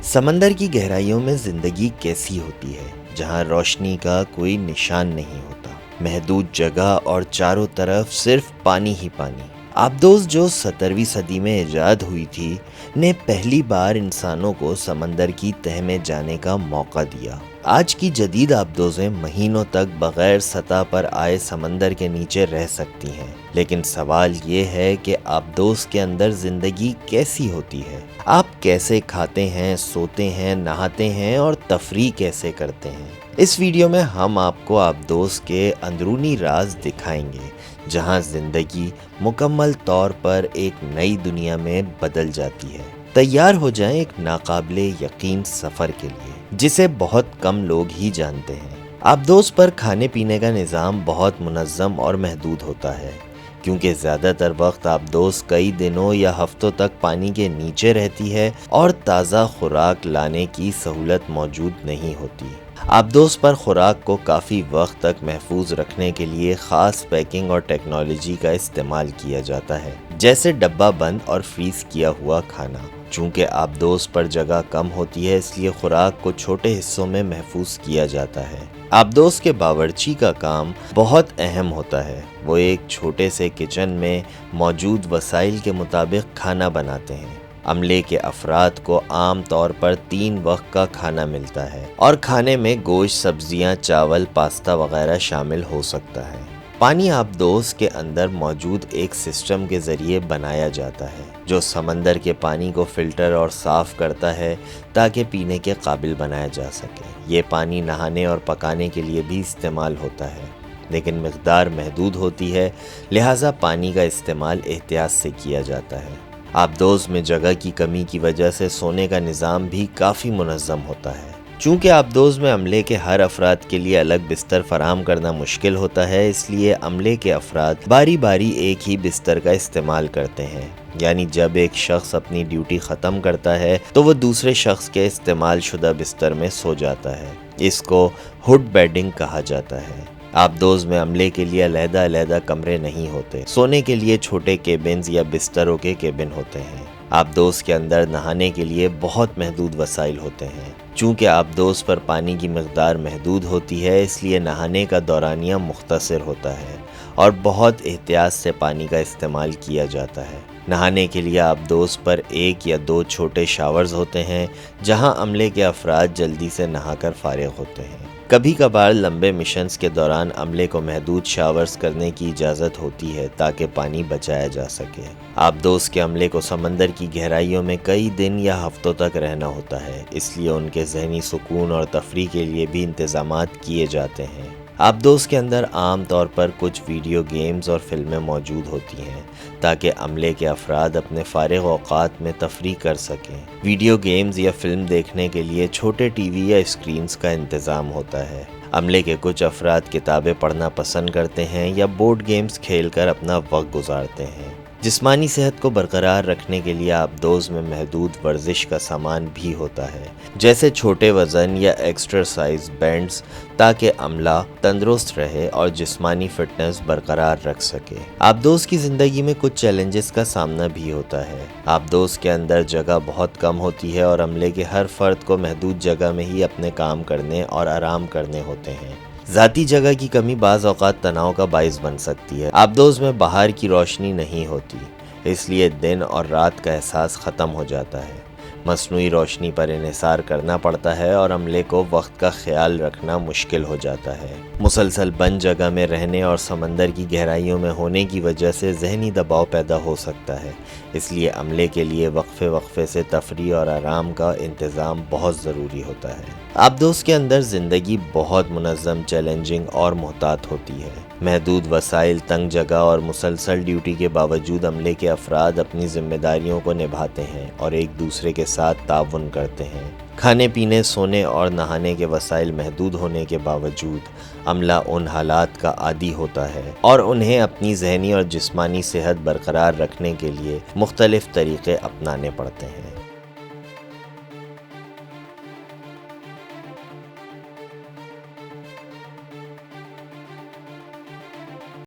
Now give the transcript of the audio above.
سمندر کی گہرائیوں میں زندگی کیسی ہوتی ہے جہاں روشنی کا کوئی نشان نہیں ہوتا، محدود جگہ اور چاروں طرف صرف پانی ہی پانی۔ آبدوز جو 17ویں صدی میں ایجاد ہوئی تھی نے پہلی بار انسانوں کو سمندر کی تہ میں جانے کا موقع دیا۔ آج کی جدید آبدوزیں مہینوں تک بغیر سطح پر آئے سمندر کے نیچے رہ سکتی ہیں، لیکن سوال یہ ہے کہ آبدوز کے اندر زندگی کیسی ہوتی ہے؟ آپ کیسے کھاتے ہیں، سوتے ہیں، نہاتے ہیں اور تفریح کیسے کرتے ہیں؟ اس ویڈیو میں ہم آپ کو آبدوز کے اندرونی راز دکھائیں گے، جہاں زندگی مکمل طور پر ایک نئی دنیا میں بدل جاتی ہے۔ تیار ہو جائیں ایک ناقابل یقین سفر کے لیے، جسے بہت کم لوگ ہی جانتے ہیں۔ آبدوز پر کھانے پینے کا نظام بہت منظم اور محدود ہوتا ہے، کیونکہ زیادہ تر وقت آبدوز کئی دنوں یا ہفتوں تک پانی کے نیچے رہتی ہے اور تازہ خوراک لانے کی سہولت موجود نہیں ہوتی۔ آبدوز پر خوراک کو کافی وقت تک محفوظ رکھنے کے لیے خاص پیکنگ اور ٹیکنالوجی کا استعمال کیا جاتا ہے، جیسے ڈبہ بند اور فریز کیا ہوا کھانا۔ چونکہ آبدوز پر جگہ کم ہوتی ہے، اس لیے خوراک کو چھوٹے حصوں میں محفوظ کیا جاتا ہے۔ آبدوز کے باورچی کا کام بہت اہم ہوتا ہے۔ وہ ایک چھوٹے سے کچن میں موجود وسائل کے مطابق کھانا بناتے ہیں۔ عملے کے افراد کو عام طور پر 3 وقت کا کھانا ملتا ہے، اور کھانے میں گوشت، سبزیاں، چاول، پاستا وغیرہ شامل ہو سکتا ہے۔ پانی آبدوز کے اندر موجود ایک سسٹم کے ذریعے بنایا جاتا ہے، جو سمندر کے پانی کو فلٹر اور صاف کرتا ہے تاکہ پینے کے قابل بنایا جا سکے۔ یہ پانی نہانے اور پکانے کے لیے بھی استعمال ہوتا ہے، لیکن مقدار محدود ہوتی ہے، لہٰذا پانی کا استعمال احتیاط سے کیا جاتا ہے۔ آبدوز میں جگہ کی کمی کی وجہ سے سونے کا نظام بھی کافی منظم ہوتا ہے۔ چونکہ آبدوز میں عملے کے ہر افراد کے لیے الگ بستر فراہم کرنا مشکل ہوتا ہے، اس لیے عملے کے افراد باری باری ایک ہی بستر کا استعمال کرتے ہیں، یعنی جب ایک شخص اپنی ڈیوٹی ختم کرتا ہے تو وہ دوسرے شخص کے استعمال شدہ بستر میں سو جاتا ہے۔ اس کو ہڈ بیڈنگ کہا جاتا ہے۔ آبدوز میں عملے کے لیے علیحدہ علیحدہ کمرے نہیں ہوتے، سونے کے لیے چھوٹے کیبنز یا بستروں کے کیبن ہوتے ہیں۔ آبدوز کے اندر نہانے کے لیے بہت محدود وسائل ہوتے ہیں۔ چونکہ آبدوز پر پانی کی مقدار محدود ہوتی ہے، اس لیے نہانے کا دورانیہ مختصر ہوتا ہے اور بہت احتیاط سے پانی کا استعمال کیا جاتا ہے۔ نہانے کے لیے آبدوز پر 1 یا 2 چھوٹے شاورز ہوتے ہیں، جہاں عملے کے افراد جلدی سے نہا کر فارغ ہوتے ہیں۔ کبھی کبھار لمبے مشنز کے دوران عملے کو محدود شاورز کرنے کی اجازت ہوتی ہے تاکہ پانی بچایا جا سکے۔ آبدوز کے عملے کو سمندر کی گہرائیوں میں کئی دن یا ہفتوں تک رہنا ہوتا ہے، اس لیے ان کے ذہنی سکون اور تفریح کے لیے بھی انتظامات کیے جاتے ہیں۔ آبدوز کے اندر عام طور پر کچھ ویڈیو گیمز اور فلمیں موجود ہوتی ہیں تاکہ عملے کے افراد اپنے فارغ اوقات میں تفریح کر سکیں۔ ویڈیو گیمز یا فلم دیکھنے کے لیے چھوٹے ٹی وی یا اسکرینز کا انتظام ہوتا ہے۔ عملے کے کچھ افراد کتابیں پڑھنا پسند کرتے ہیں یا بورڈ گیمز کھیل کر اپنا وقت گزارتے ہیں۔ جسمانی صحت کو برقرار رکھنے کے لیے آبدوز میں محدود ورزش کا سامان بھی ہوتا ہے، جیسے چھوٹے وزن یا ایکسرسائز بینڈز، تاکہ عملہ تندرست رہے اور جسمانی فٹنس برقرار رکھ سکے۔ آبدوز کی زندگی میں کچھ چیلنجز کا سامنا بھی ہوتا ہے۔ آبدوز کے اندر جگہ بہت کم ہوتی ہے اور عملے کے ہر فرد کو محدود جگہ میں ہی اپنے کام کرنے اور آرام کرنے ہوتے ہیں۔ ذاتی جگہ کی کمی بعض اوقات تناؤ کا باعث بن سکتی ہے۔ آبدوز میں باہر کی روشنی نہیں ہوتی، اس لیے دن اور رات کا احساس ختم ہو جاتا ہے۔ مصنوعی روشنی پر انحصار کرنا پڑتا ہے اور عملے کو وقت کا خیال رکھنا مشکل ہو جاتا ہے۔ مسلسل بند جگہ میں رہنے اور سمندر کی گہرائیوں میں ہونے کی وجہ سے ذہنی دباؤ پیدا ہو سکتا ہے، اس لیے عملے کے لیے وقفے وقفے سے تفریح اور آرام کا انتظام بہت ضروری ہوتا ہے۔ آبدوز کے اندر زندگی بہت منظم، چیلنجنگ اور محتاط ہوتی ہے۔ محدود وسائل، تنگ جگہ اور مسلسل ڈیوٹی کے باوجود عملے کے افراد اپنی ذمہ داریوں کو نبھاتے ہیں اور ایک دوسرے کے ساتھ تعاون کرتے ہیں۔ کھانے پینے، سونے اور نہانے کے وسائل محدود ہونے کے باوجود عملہ ان حالات کا عادی ہوتا ہے اور انہیں اپنی ذہنی اور جسمانی صحت برقرار رکھنے کے لیے مختلف طریقے اپنانے پڑتے ہیں۔